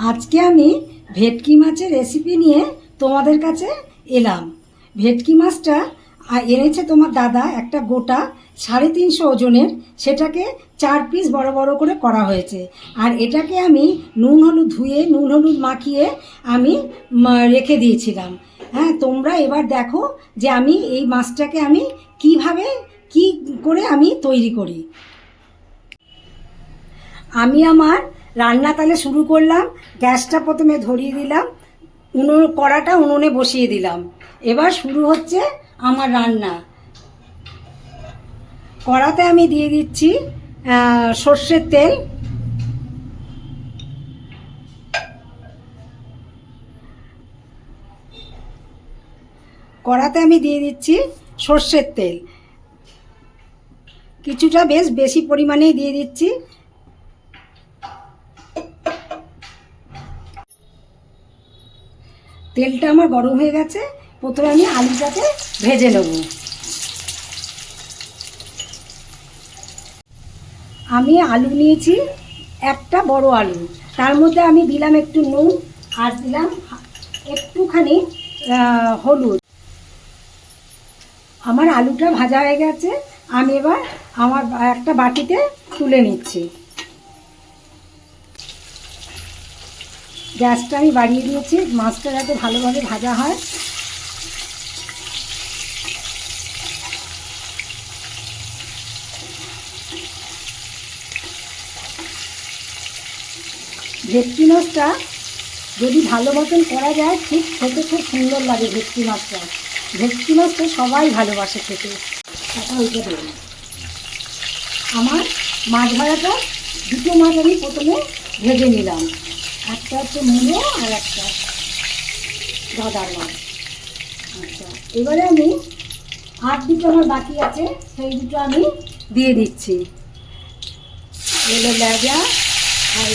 আজকে আমি ভেটকি মাছের রেসিপি নিয়ে তোমাদের কাছে এলাম। ভেটকি মাছটা এনেছে তোমার দাদা, একটা গোটা 350 ওজনের, সেটাকে 4 পিস বড় বড় করে করা হয়েছে। আর এটাকে আমি নুন হলুদ ধুয়ে নুন হলুদ মাখিয়ে আমি রেখে দিয়েছিলাম। হ্যাঁ, তোমরা এবার দেখো যে আমি এই মাছটাকে আমি কি করে আমি তৈরি করি। আমি আমার রান্না তাহলে শুরু করলাম। গ্যাসটা প্রথমে ধরিয়ে দিলাম, কড়াটা উনুনে বসিয়ে দিলাম। এবার শুরু হচ্ছে আমার রান্না। কড়াতে আমি দিয়ে দিচ্ছি সর্ষের তেল। কড়াতে আমি দিয়ে দিচ্ছি সর্ষের তেল, কিছুটা বেশ বেশি পরিমাণেই দিয়ে দিচ্ছি। তেলটা আমার গরম হয়ে গেছে, প্রথমে আমি আলুটাকে ভেজে নেব। আমি আলু নিয়েছি, একটা বড় আলু, তার মধ্যে আমি দিলাম একটু নুন আর দিলাম একটুখানি হলুদ। আমার আলুটা ভাজা হয়ে গেছে, আমি এবার আমার একটা বাটিতে তুলে নিচ্ছি। গ্যাসটা আমি বাড়িয়ে দিয়েছি, মাছটা যাতে ভালোভাবে ভাজা হয়। ভেটকি মাছটা যদি ভালো মতন করা যায় ঠিক খেতে খুব সুন্দর লাগে। ভেটকি মাছটা সবাই ভালোবাসে খেতে। ওইটা দেবেন। আমার মাছ ভাজাটা দুটো মাছ আমি প্রথমে ভেজে নিলাম, একটা হচ্ছে মূলো আর একটা গাদার মাছ। আচ্ছা, এবারে আমি আর দুটো আমার বাকি আছে, সেই দুটো আমি দিয়ে দিচ্ছি। এগুলো লেজা আর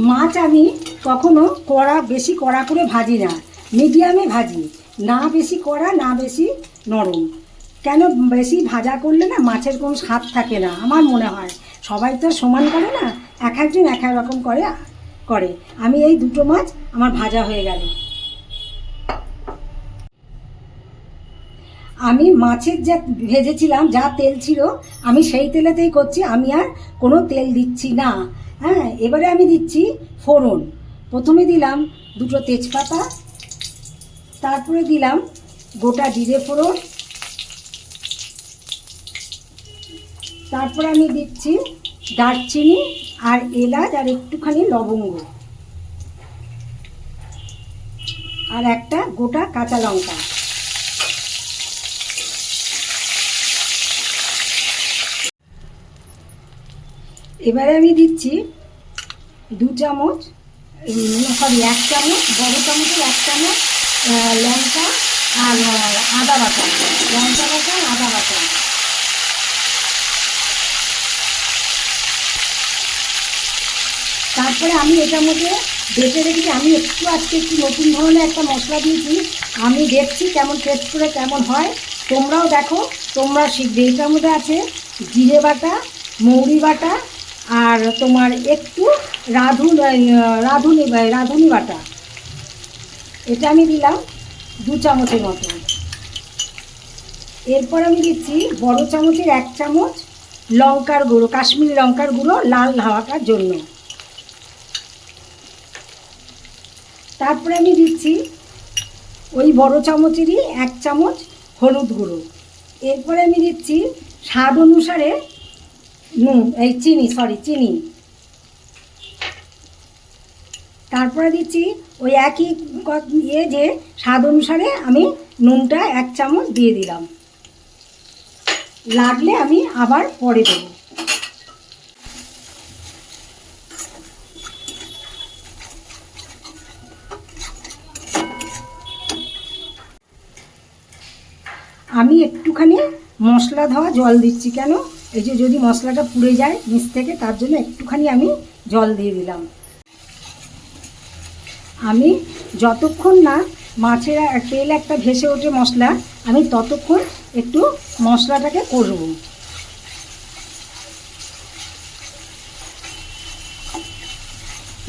মাছ আমি কখনো বেশি কড়া করে ভাজি না, মিডিয়ামে ভাজি, না বেশি কড়া না বেশি নরম। কেন বেশি ভাজা করলে না মাছের কোনো স্বাদ থাকে না আমার মনে হয়। সবাই তো সমান করে না, একজন এক এক রকম করে। আমি এই দুটো মাছ আমার ভাজা হয়ে গেল। আমি মাছের যা ভেজেছিলাম, যা তেল ছিল আমি সেই তেলেতেই করছি, আমি আর কোনো তেল দিচ্ছি না। হ্যাঁ, এবারে আমি দিচ্ছি ফোড়ন। প্রথমে দিলাম দুটো তেজপাতা, তারপরে দিলাম গোটা জিরে ফোড়ন, তারপরে আমি দিচ্ছি দারচিনি আর এলাচ আর একটুখানি লবঙ্গ আর একটা গোটা কাঁচা লঙ্কা। এবারে আমি দিচ্ছি 1 চামচ বড় চামচের 1 চামচ লঙ্কা আর আদা বাটা, আদা বাটা। তারপরে আমি এটার মধ্যে বেটে রেখেছি। আমি আজকে একটু নতুন ধরনের একটা মশলা দিয়েছি, আমি দেখছি কেমন টেস্ট করে কেমন হয়। তোমরাও দেখো, তোমরা শিখবে। এটার মধ্যে আছে জিরে বাটা, মৌরি বাটা আর তোমার একটু রাঁধুনি বাটা। এটা আমি দিলাম 2 চামচের মতো। এরপর আমি দিচ্ছি বড় চামচের 1 চামচ লঙ্কার গুঁড়ো, কাশ্মীরি লঙ্কার গুঁড়ো, লাল হওয়ার জন্য। তারপরে আমি দিচ্ছি ওই বড় চামচেরই 1 চামচ হলুদ গুঁড়ো। এরপরে আমি দিচ্ছি স্বাদ অনুসারে চিনি। তারপরে দিচ্ছি ওই একই যে স্বাদ অনুসারে আমি নুনটা 1 চামচ দিয়ে দিলাম। লাগলে আমি আবার পরে দেব। আমি একটুখানি মশলা ধোয়া জল দিচ্ছি। কেন? এই যে যদি মশলাটা পুড়ে যায় নিচ থেকে, তার জন্য একটুখানি আমি জল দিয়ে দিলাম। আমি যতক্ষণ না মাছের তেল একটা ভেসে ওঠে মশলা, আমি ততক্ষণ একটু মশলাটাকে কষবো।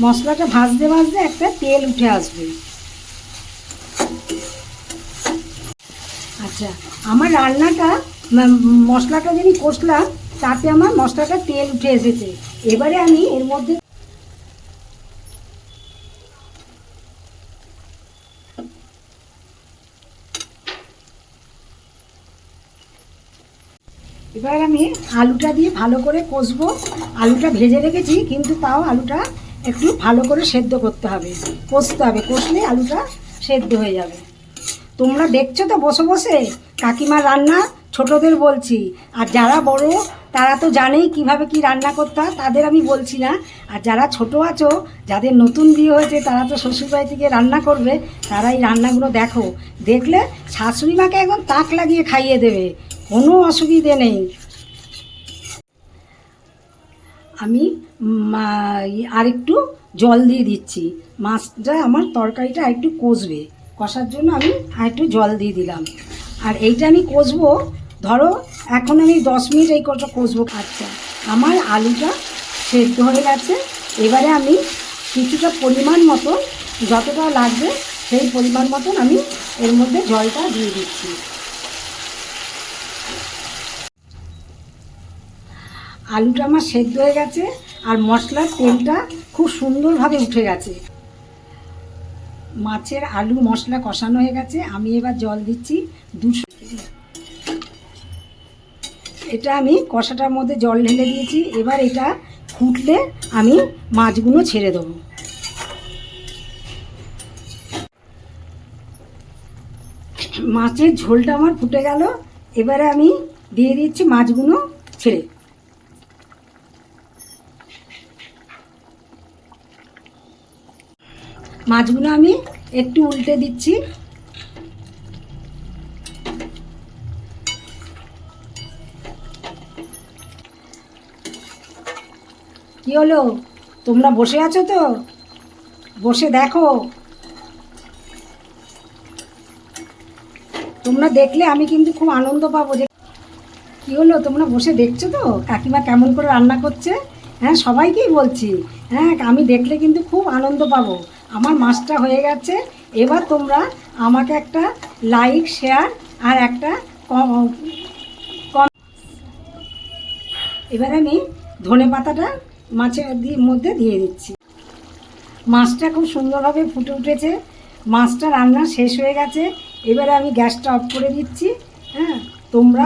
মশলাটা ভাজতে ভাজতে একটা তেল উঠে আসবে। আচ্ছা, আমার রান্নাটা মশলাটা যদি কষলাম তাতে আমার মশলাটা তেল উঠে এসেছে। এবারে আমি এর মধ্যে এবার আমি আলুটা দিয়ে ভালো করে কষবো। আলুটা ভেজে রেখেছি, কিন্তু তাও আলুটা একটু ভালো করে সেদ্ধ করতে হবে, কষতে হবে, কষলে আলুটা সেদ্ধ হয়ে যাবে। তোমরা দেখছো তো বসে বসে কাকিমার রান্না, ছোটদের বলছি। আর যারা বড় তারা তো জানেই কিভাবে কি রান্না করতে হয়, তাদের আমি বলছি না। আর যারা ছোট আছো, যাদের নতুন বিয়ে হয়েছে, তারা তো শ্বশুরবাড়ি থেকে রান্না করবে, তারা এই রান্নাগুলো দেখো। দেখলে শাশুড়ি মাকে একদম তাক লাগিয়ে খাইয়ে দেবে, কোনো অসুবিধে নেই। আমি আর একটু জল দিয়ে দিচ্ছি। মাছটা আমার তরকারিটা আর একটু কষবে, কষার জন্য আমি আর একটু জল দিয়ে দিলাম। আর এইটা আমি কষবো, ধরো এখন আমি 10 মিনিট এই কটা কষবো। আচ্ছা, আমার আলুটা সেদ্ধ হয়ে গেছে। এবারে আমি কিছুটা পরিমাণ মতো, যতটা লাগবে সেই পরিমাণ মতন আমি এর মধ্যে জলটা দিয়ে দিচ্ছি। আলুটা আমার সেদ্ধ হয়ে গেছে আর মশলার তেলটা খুব সুন্দরভাবে উঠে গেছে। মাছের আলু মশলা কষানো হয়ে গেছে। আমি এবার জল দিচ্ছি 200। এটা আমি কষাটার মধ্যে জল ঢেলে দিয়েছি। এবার এটা ফুটলে আমি মাছগুলো ছেড়ে দেবো। মাছের ঝোলটা আমার ফুটে গেল। এবারে আমি দিয়ে দিচ্ছি মাছগুলো ছেড়ে। মাছগুলো আমি একটু উল্টে দিচ্ছি। কি হলো, তোমরা বসে আছো তো? বসে দেখো। তোমরা দেখলে আমি কিন্তু খুব আনন্দ পাবো। যে কি হলো, তোমরা বসে দেখছো তো কাকিমা কেমন করে রান্না করছে? হ্যাঁ, সবাইকেই বলছি। হ্যাঁ, আমি দেখলে কিন্তু খুব আনন্দ পাবো। আমার মাছটা হয়ে গেছে। এবার তোমরা আমাকে একটা লাইক, শেয়ার আর একটা কম। এবার আমি ধনেপাতাটা মাছের মধ্যে দিয়ে দিচ্ছি। মাছটা খুব সুন্দরভাবে ফুটে উঠেছে। মাছটা রান্না শেষ হয়ে গেছে। এবারে আমি গ্যাসটা অফ করে দিচ্ছি। হ্যাঁ, তোমরা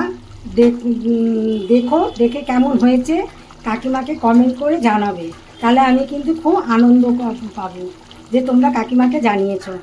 দেখো, দেখে কেমন হয়েছে কাকিমাকে কমেন্ট করে জানাবে। তাহলে আমি কিন্তু খুব আনন্দ পাবো যে তোমরা কাকিমাকে জানিয়েছো।